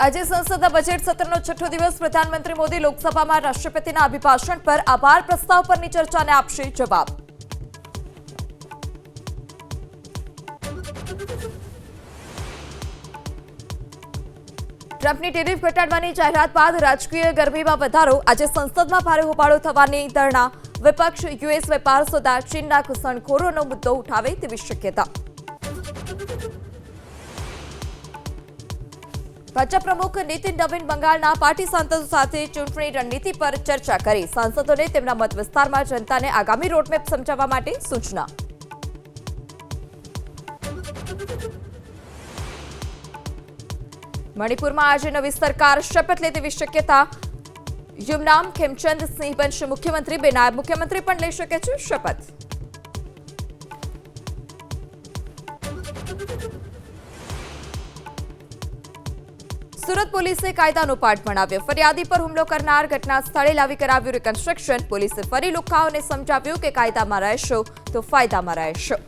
આજે સંસદના બજેટ સત્રનો છઠ્ઠો દિવસ પ્રધાનમંત્રી મોદી લોકસભામાં રાષ્ટ્રપતિના અભિભાષણ પર આભાર પ્રસ્તાવ પરની ચર્ચાને આપશે જવાબ। ટ્રમ્પની ટેરિફ ઘટાડવાની જાહેરાત બાદ રાજકીય ગરમીમાં વધારો। આજે સંસદમાં ભારે હોબાળો થવાની ધરણા। વિપક્ષ યુએસ વેપાર સોદા ચીનના ઘૂસણખોરોનો મુદ્દો ઉઠાવે તેવી શક્યતા। ભાજપ પ્રમુખ નીતિન નવીન બંગાળના પાર્ટી સાંસદો સાથે ચૂંટણી રણનીતિ પર ચર્ચા કરી। સાંસદોને તેમના મત વિસ્તારમાં જનતાને આગામી રોડમેપ સમજાવવા માટે સૂચના। મણિપુરમાં આજે નવી સરકાર શપથ લે તેવી શક્યતા। યુમનામ ખેમચંદ સિંહ બનશે મુખ્યમંત્રી। બે નાયબ મુખ્યમંત્રી પણ લઈ શકે છે શપથ। સુરત પોલીસે કાયદાનો પાઠ ભણાવ્યો। ફરિયાદી પર હુમલો કરનાર ઘટના સ્થળે લાવી કરાવ્યું રિકન્સ્ટ્રક્શન। પોલીસે ફરી લુખ્ખાઓને સમજાવ્યું કે કાયદામાં રહેશો તો ફાયદામાં રહેશો।